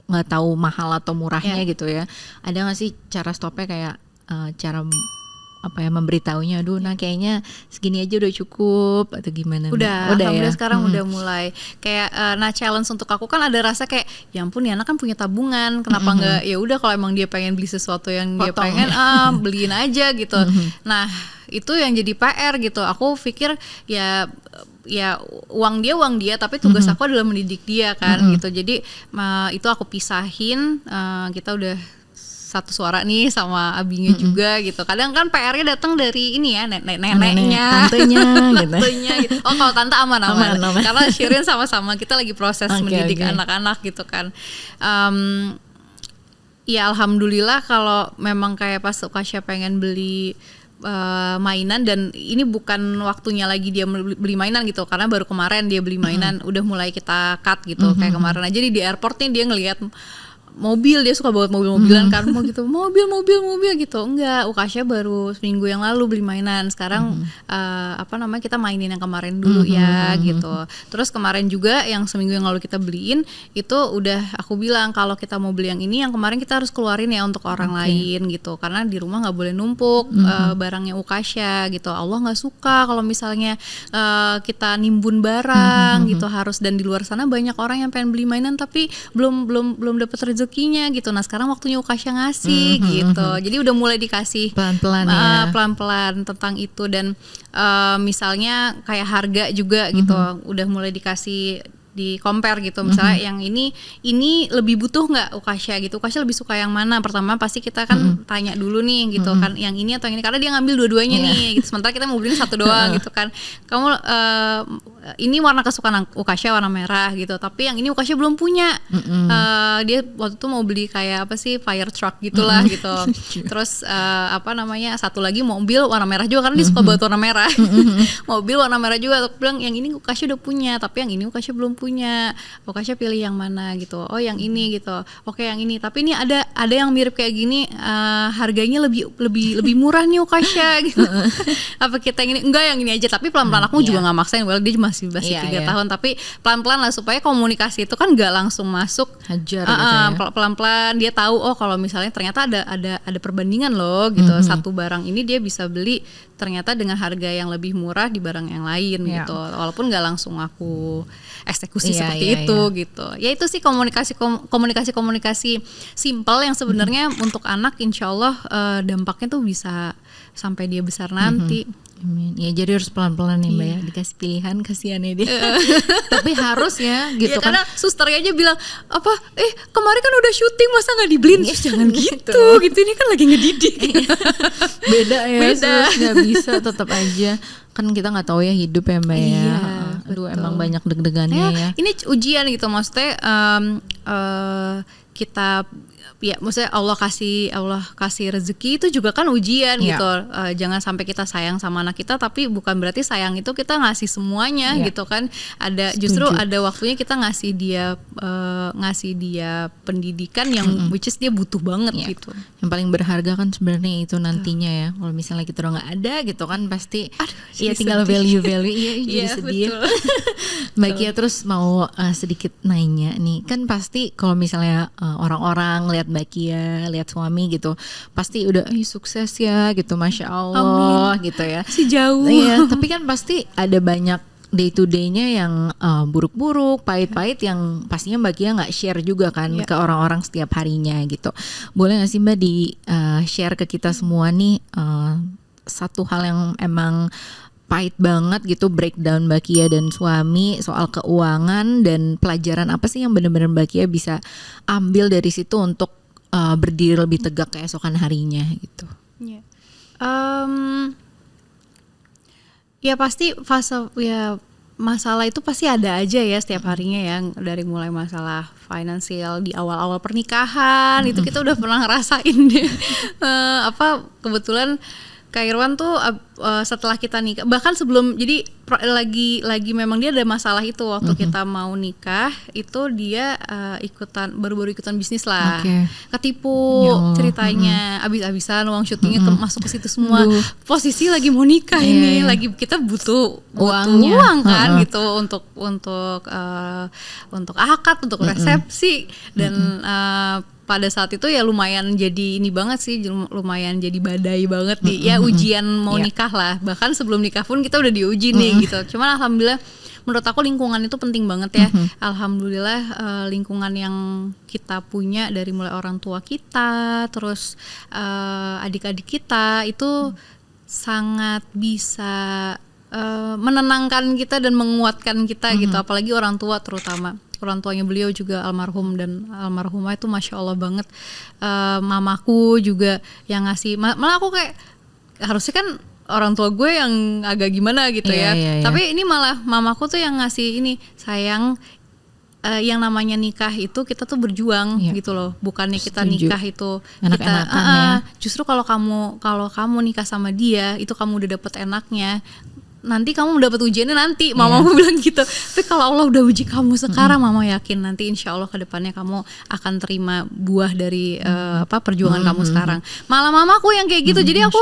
nggak tahu mahal atau murahnya gitu ya. Ada nggak sih cara stopnya, kayak cara apa ya, memberitahunya, aduh nah kayaknya segini aja udah cukup atau gimana? Udah alhamdulillah ya? Sekarang udah mulai kayak challenge untuk aku kan ada rasa kayak ya ampun ya anak kan punya tabungan, kenapa nggak ya udah kalau emang dia pengen beli sesuatu yang dia pengen beliin aja gitu. Nah itu yang jadi PR gitu. Aku pikir ya uang dia tapi tugas aku adalah mendidik dia kan gitu. Jadi itu aku pisahin, kita udah satu suara nih sama abinya juga gitu. Kadang kan PR-nya datang dari ini ya, neneknya, tantenya gitu. Oh kalau tante aman. Karena Shirin sama-sama kita lagi proses mendidik anak-anak gitu kan. Ya alhamdulillah kalau memang kayak pas Ukasya pengen beli mainan, dan ini bukan waktunya lagi dia beli mainan gitu, karena baru kemarin dia beli mainan, udah mulai kita cut gitu. Kayak kemarin aja di airport nih dia ngelihat mobil, dia suka banget mobil-mobilan kan, mau gitu mobil gitu. Enggak, Ukasya baru seminggu yang lalu beli mainan. Sekarang kita mainin yang kemarin dulu ya gitu. Terus kemarin juga yang seminggu yang lalu kita beliin itu udah aku bilang kalau kita mau beli yang ini, yang kemarin kita harus keluarin ya untuk orang lain gitu, karena di rumah nggak boleh numpuk barangnya Ukasya gitu. Allah nggak suka kalau misalnya kita nimbun barang gitu, harus. Dan di luar sana banyak orang yang pengen beli mainan tapi belum dapat rezekinya gitu. Nah sekarang waktunya Ukasya ngasih gitu. Jadi udah mulai dikasih pelan-pelan tentang itu. Dan misalnya kayak harga juga gitu, udah mulai dikasih di compare gitu. Misalnya yang ini lebih butuh nggak Ukasya gitu, Ukasya lebih suka yang mana. Pertama pasti kita kan tanya dulu nih gitu kan, yang ini atau yang ini, karena dia ngambil dua-duanya nih gitu. Sementara kita mau beli satu doang gitu kan. Kamu ini warna kesukaan Ukasya warna merah gitu, tapi yang ini Ukasya belum punya. Dia waktu itu mau beli kayak apa sih, fire truck gitulah gitu. Terus satu lagi mobil warna merah juga, karena dia suka banget warna merah. Mobil warna merah juga. Aku bilang yang ini Ukasya udah punya, tapi yang ini Ukasya belum punya. Ukasya pilih yang mana gitu. Oh yang ini gitu. Oke yang ini. Tapi ini ada yang mirip kayak gini, harganya lebih murah nih Ukasya gitu. Apa kita yang ini? Enggak, yang ini aja. Tapi pelan-pelan, aku juga nggak maksain. Well dia masih 3 tahun. Tapi pelan-pelan lah, supaya komunikasi itu kan nggak langsung masuk. Hajar gitu ya. Pelan-pelan dia tahu, oh kalau misalnya ternyata ada perbandingan loh gitu. Satu barang ini dia bisa beli ternyata dengan harga yang lebih murah di barang yang lain gitu. Walaupun nggak langsung aku eksekusi seperti itu gitu. Ya itu sih komunikasi simpel yang sebenarnya untuk anak insya Allah dampaknya tuh bisa sampai dia besar nanti. Amin. Ya jadi harus pelan-pelan ya Mbak ya, dikasih pilihan, kasihannya dia. Tapi harus ya gitu kan. Karena susternya aja bilang apa, kemarin kan udah syuting masa nggak dibeliin? Jangan gitu ini kan lagi ngedidik. Beda ya, nggak bisa, tetap aja kan kita nggak tahu ya hidup ya Mbak ya. Aduh emang banyak deg-degannya ya. Ini ujian gitu, maksudnya kita ya maksudnya Allah kasih rezeki itu juga kan ujian gitu. Jangan sampai kita sayang sama anak kita tapi bukan berarti sayang itu kita ngasih semuanya gitu kan. Justru ada waktunya kita ngasih dia pendidikan yang which is dia butuh banget gitu. Yang paling berharga kan sebenarnya itu nantinya ya. Kalau misalnya kita udah nggak ada gitu kan pasti ya tinggal value jadi sedih. Mbak Kia, terus mau sedikit nanya nih, kan pasti kalau misalnya orang-orang lihat Mbak Kia, lihat suami gitu, pasti udah sukses ya gitu, Masya Allah. Amin. Gitu ya. Si jauh. Iya, tapi kan pasti ada banyak day to day-nya yang buruk-buruk, pahit-pahit yang pastinya Mbak Kia nggak share juga kan ke orang-orang setiap harinya gitu. Boleh nggak sih Mbak di share ke kita semua nih satu hal yang emang pahit banget gitu, breakdown Mbak Kia dan suami soal keuangan, dan pelajaran apa sih yang benar-benar Mbak Kia bisa ambil dari situ untuk berdiri lebih tegak keesokan harinya gitu. Ya pasti masalah itu pasti ada aja ya setiap harinya ya, dari mulai masalah finansial di awal-awal pernikahan itu kita udah pernah ngerasain deh. Kebetulan Kak Irwan tuh setelah kita nikah, bahkan sebelum, jadi lagi memang dia ada masalah itu waktu kita mau nikah itu dia baru-baru ikutan bisnis lah, ketipu ceritanya, abis-abisan uang syutingnya masuk ke situ semua. Posisi lagi mau nikah ini, lagi kita butuh uang kan gitu untuk akad, untuk resepsi dan pada saat itu ya lumayan jadi ini banget sih, lumayan jadi badai banget ya ujian mau nikah lah. Bahkan sebelum nikah pun kita udah diuji nih gitu. Cuman alhamdulillah menurut aku lingkungan itu penting banget ya. Alhamdulillah lingkungan yang kita punya dari mulai orang tua kita, terus adik-adik kita itu sangat bisa menenangkan kita dan menguatkan kita gitu. Apalagi orang tua, terutama orang tuanya beliau juga almarhum dan almarhumah itu Masya Allah banget. Mamaku juga yang ngasih, malah aku kayak harusnya kan orang tua gue yang agak gimana gitu tapi ini malah mamaku tuh yang ngasih ini, sayang, yang namanya nikah itu kita tuh berjuang gitu loh, bukannya kita nikah itu kita justru kalau kamu nikah sama dia itu kamu udah dapet enaknya, nanti kamu mendapat ujiannya nanti, mamamu bilang gitu. Tapi kalau Allah udah uji kamu sekarang, mama yakin nanti insya Allah kedepannya kamu akan terima buah dari perjuangan kamu sekarang. Malah mamaku yang kayak gitu, jadi aku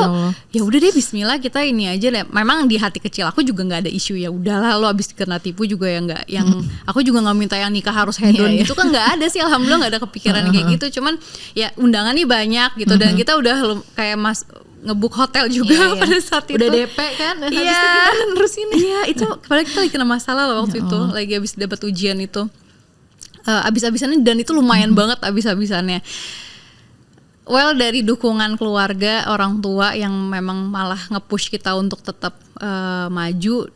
ya udah deh Bismillah kita ini aja deh. Memang di hati kecil aku juga nggak ada isu, ya udahlah lo abis kena tipu juga ya nggak, yang aku juga nggak minta yang nikah harus hedon gitu kan nggak ada sih, alhamdulillah nggak ada kepikiran kayak gitu. Cuman ya undangan nih banyak gitu dan kita udah kayak ngebuk hotel juga pada saat itu. Udah DP kan, dan habis itu kita nerusin. Iya itu, padahal kita lagi kena masalah loh waktu itu, lagi habis dapat ujian itu, abis-abisannya, dan itu lumayan banget abis-abisannya. Well, dari dukungan keluarga, orang tua yang memang malah nge-push kita untuk tetap maju.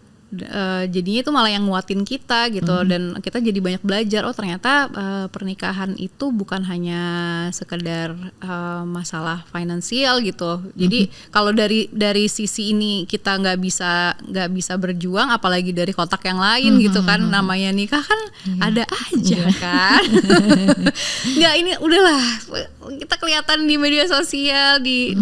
Jadinya itu malah yang nguatin kita gitu, dan kita jadi banyak belajar. Oh ternyata pernikahan itu bukan hanya sekedar masalah finansial gitu. Jadi kalau dari sisi ini kita nggak bisa berjuang, apalagi dari kotak yang lain gitu kan. Namanya nikah kan ada aja kan. Nggak, ini udahlah, kita kelihatan di media sosial, di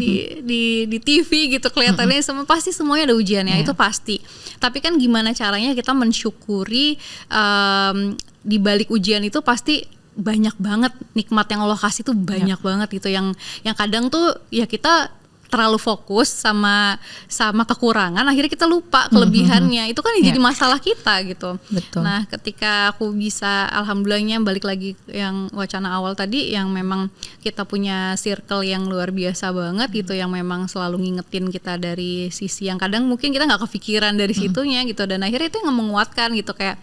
TV gitu kelihatannya semua, pasti semuanya ada ujiannya, itu pasti. Tapi kan gimana caranya kita mensyukuri di balik ujian itu pasti banyak banget nikmat yang Allah kasih tuh, banyak banget gitu, yang kadang tuh ya kita terlalu fokus sama kekurangan, akhirnya kita lupa kelebihannya. Itu kan jadi masalah kita gitu. Betul. Nah ketika aku bisa, alhamdulillahnya balik lagi yang wacana awal tadi, yang memang kita punya circle yang luar biasa banget gitu, yang memang selalu ngingetin kita dari sisi yang kadang mungkin kita nggak kepikiran dari situnya gitu, dan akhirnya itu yang menguatkan gitu. Kayak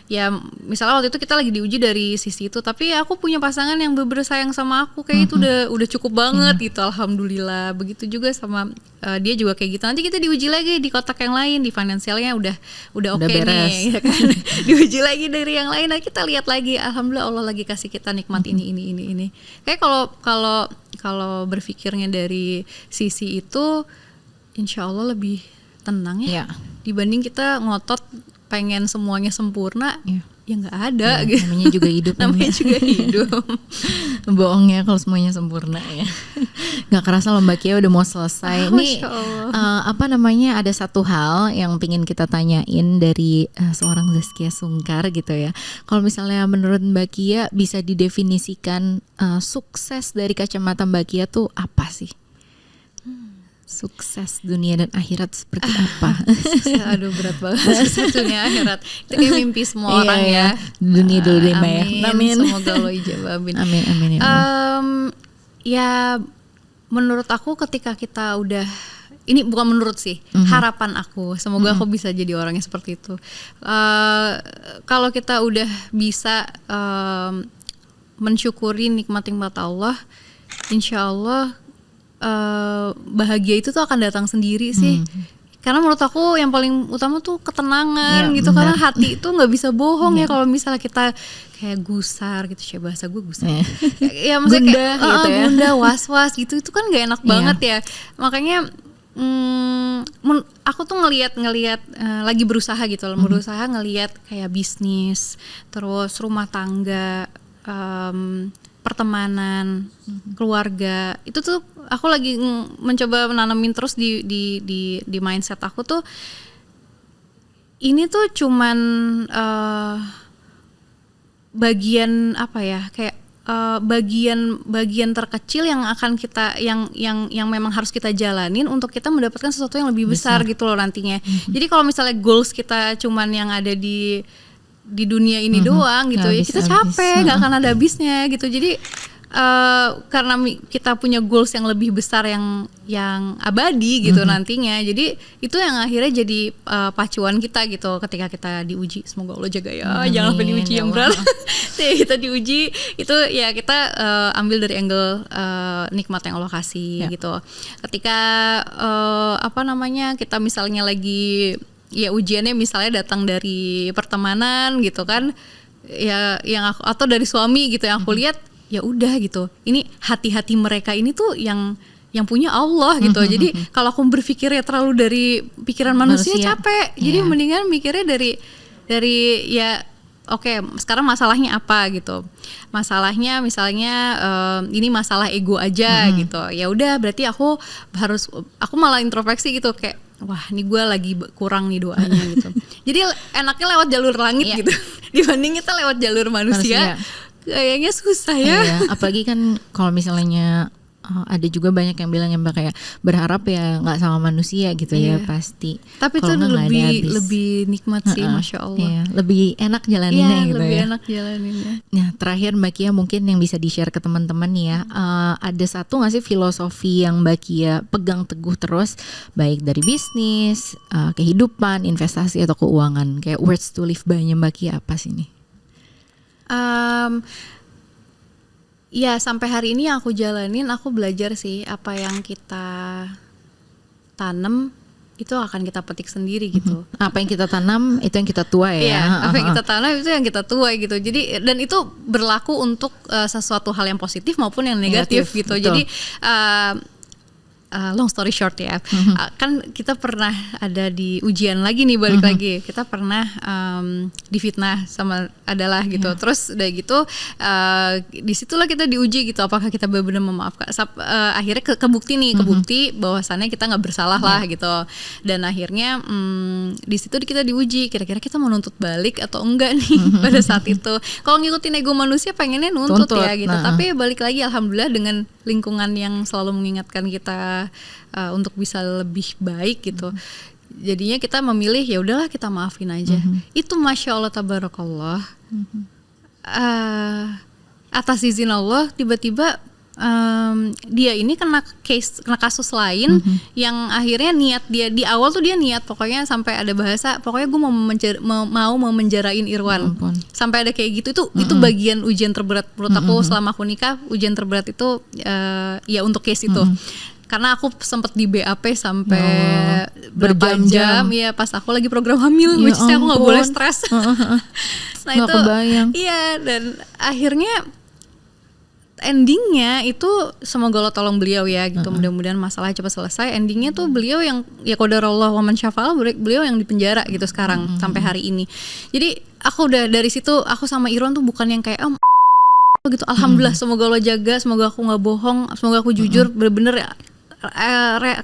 ya misalnya waktu itu kita lagi diuji dari sisi itu, tapi ya aku punya pasangan yang bener-bener sayang sama aku, kayak itu udah cukup banget gitu, alhamdulillah. Begitu juga sama dia juga kayak gitu. Nanti kita diuji lagi di kotak yang lain, di finansialnya udah oke nih ya kan. Diuji lagi dari yang lain, nah kita lihat lagi, alhamdulillah Allah lagi kasih kita nikmat ini. Kayak kalau berpikirnya dari sisi itu, insya Allah lebih tenang ya. Dibanding kita ngotot pengen semuanya sempurna, ya nggak ada gitu. Namanya juga hidup. Namanya juga hidup. Bohongnya kalau semuanya sempurna ya. Nggak kerasa loh Mbak Kia udah mau selesai. Nih apa namanya, ada satu hal yang pingin kita tanyain dari seorang Zaskia Sungkar gitu ya. Kalau misalnya menurut Mbak Kia bisa didefinisikan sukses dari kacamata Mbak Kia tuh apa sih? Sukses dunia dan akhirat seperti apa? Aduh berat banget. Sukses dunia akhirat itu kayak mimpi semua orang ya. Dunia dulu deh Mbak ya. Amin. Semoga Allah ijabah. Amin amin ya. Ya menurut aku ketika kita udah, ini bukan menurut sih, harapan aku semoga aku bisa jadi orang yang seperti itu. Kalau kita udah bisa mensyukuri nikmat-nikmat Allah, insya Allah bahagia itu tuh akan datang sendiri sih. Karena menurut aku yang paling utama tuh ketenangan gitu. Karena hati itu nggak bisa bohong ya. Kalau misalnya kita kayak gusar gitu, siapa bahasa gue gusar ya maksudnya gundah, kayak gitu ya. gundah, was-was gitu, itu kan nggak enak banget ya. Makanya aku tuh ngelihat lagi berusaha gitu loh, berusaha ngelihat kayak bisnis, terus rumah tangga, pertemanan, keluarga, itu tuh aku lagi mencoba menanamin terus di mindset aku tuh, ini tuh cuman bagian apa ya, kayak bagian terkecil yang akan kita yang memang harus kita jalanin untuk kita mendapatkan sesuatu yang lebih besar gitu loh nantinya. Jadi kalau misalnya goals kita cuman yang ada di dunia ini doang gitu ya, kita capek, nggak akan ada habisnya gitu. Jadi karena kita punya goals yang lebih besar yang abadi gitu nantinya, jadi itu yang akhirnya jadi pacuan kita gitu ketika kita diuji. Semoga Allah jaga ya, jangan sampai diuji yang berat. Kita diuji itu ya kita ambil dari angle nikmat yang Allah kasih gitu. Ketika kita misalnya lagi ya ujiannya misalnya datang dari pertemanan gitu kan, ya yang aku, atau dari suami gitu, yang aku lihat ya udah gitu, ini hati-hati mereka ini tuh yang punya Allah gitu. Jadi kalau aku berpikirnya terlalu dari pikiran manusia capek. Jadi mendingan mikirnya dari ya oke, sekarang masalahnya apa gitu. Masalahnya misalnya ini masalah ego aja gitu. Ya udah berarti aku malah introspeksi gitu, kayak wah ini gue lagi kurang nih doanya gitu. Jadi enaknya lewat jalur langit gitu dibanding kita lewat jalur manusia. Kayaknya susah ya. Apalagi kan kalau misalnya ada juga banyak yang bilang yang kayak berharap ya nggak sama manusia gitu ya pasti. Tapi itu lebih nikmat sih, masya Allah. Lebih enak jalaninnya gitu lebih ya. enak jalaninnya. Nah terakhir Mbak Kia mungkin yang bisa di-share ke teman-teman nih ya, ada satu nggak sih filosofi yang Mbak Kia pegang teguh terus, baik dari bisnis, kehidupan, investasi atau keuangan, kayak words to live by-nya Mbak Kia apa sih nih? Ya sampai hari ini yang aku jalanin, aku belajar sih apa yang kita tanam itu akan kita petik sendiri gitu. Apa yang kita tanam itu yang kita tuai ya. Iya, apa yang kita tanam itu yang kita tuai gitu. Jadi dan itu berlaku untuk sesuatu hal yang positif maupun yang negatif gitu. Betul. Jadi long story short ya, kan kita pernah ada di ujian lagi nih, balik lagi kita pernah difitnah sama adalah gitu. Terus udah gitu disitulah kita diuji gitu, apakah kita benar-benar memaafkan. Akhirnya kebukti bahwasannya kita nggak bersalah lah gitu. Dan akhirnya di situ kita diuji, kira-kira kita mau nuntut balik atau enggak nih pada saat itu. Kalau ngikutin ego manusia pengennya nuntut ya gitu. Tapi balik lagi alhamdulillah dengan lingkungan yang selalu mengingatkan kita untuk bisa lebih baik gitu. Jadinya kita memilih ya udahlah kita maafin aja. Itu masya Allah tabarakallah. Atas izin Allah tiba-tiba dia ini kena kasus lain yang akhirnya niat dia di awal tuh dia niat pokoknya sampai ada bahasa pokoknya gue mau memenjarain Irwan. Sampai ada kayak gitu, itu bagian ujian terberat menurut aku selama aku nikah. Ujian terberat itu ya untuk case itu. Karena aku sempat di BAP sampai berjam-jam ya pas aku lagi program hamil, which is aku nggak boleh stres. Nah itu kebayang. Iya, dan akhirnya endingnya itu semoga Allah tolong beliau ya gitu. Mudah-mudahan masalah cepat selesai. Endingnya tuh beliau yang ya qadarullah wa man syafa'al, beliau yang dipenjara gitu sekarang sampai hari ini. Jadi aku udah dari situ, aku sama Irwan tuh bukan yang kayak gitu. Alhamdulillah, semoga Allah jaga, semoga aku nggak bohong, semoga aku jujur. Bener-bener ya,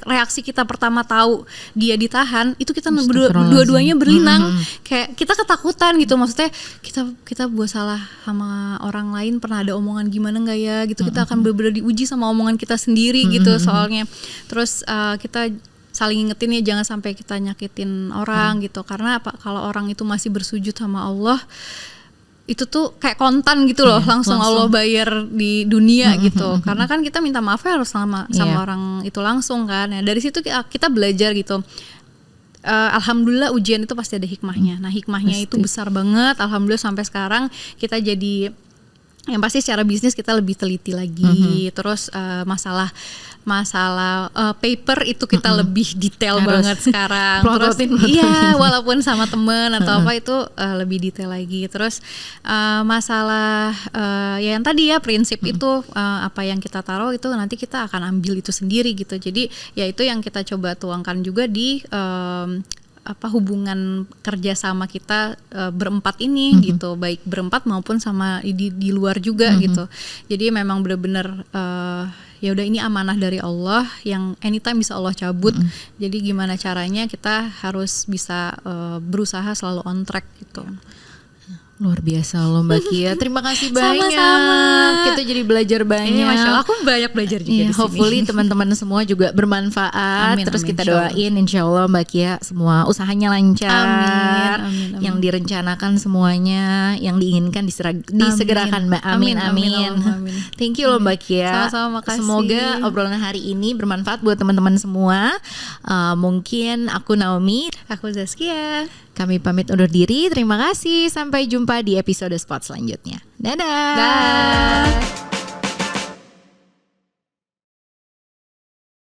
reaksi kita pertama tahu dia ditahan itu kita dua-duanya berlinang, kayak kita ketakutan gitu, maksudnya kita buat salah sama orang lain, pernah ada omongan gimana nggak ya gitu, kita akan benar-benar diuji sama omongan kita sendiri gitu soalnya. Terus kita saling ingetin ya, jangan sampai kita nyakitin orang gitu, karena apa, kalau orang itu masih bersujud sama Allah itu tuh kayak kontan gitu loh, langsung Allah bayar di dunia gitu. Karena kan kita minta maaf harus sama orang itu langsung kan. Nah, dari situ kita belajar gitu. Alhamdulillah ujian itu pasti ada hikmahnya. Nah, hikmahnya itu besar banget. Alhamdulillah sampai sekarang kita jadi, yang pasti secara bisnis kita lebih teliti lagi. Terus masalah paper itu kita lebih detail banget sekarang. Terus iya, walaupun sama temen atau apa itu lebih detail lagi. Terus masalah ya yang tadi ya, prinsip itu apa yang kita taruh itu nanti kita akan ambil itu sendiri gitu. Jadi ya itu yang kita coba tuangkan juga di hubungan kerja sama kita berempat ini gitu, baik berempat maupun sama di luar juga gitu. Jadi memang benar-benar ya udah, ini amanah dari Allah yang anytime bisa Allah cabut. Jadi gimana caranya kita harus bisa berusaha selalu on track gitu. Luar biasa loh Mbak Kia. Terima kasih banyak. Sama-sama. Kita jadi belajar banyak. Masya Allah, aku banyak belajar juga di sini. Hopefully teman-teman semua juga bermanfaat. Terus kita doain insya Allah Mbak Kia semua usahanya lancar. Amin. Yang direncanakan semuanya, yang diinginkan disegerakan Mbak. Amin. Thank you loh Mbak Kia. Sama-sama, makasih. Semoga obrolan hari ini bermanfaat buat teman-teman semua. Mungkin aku Naomi. Aku Zaskia. Kami pamit undur diri. Terima kasih. Sampai jumpa di episode Spot selanjutnya. Dadah.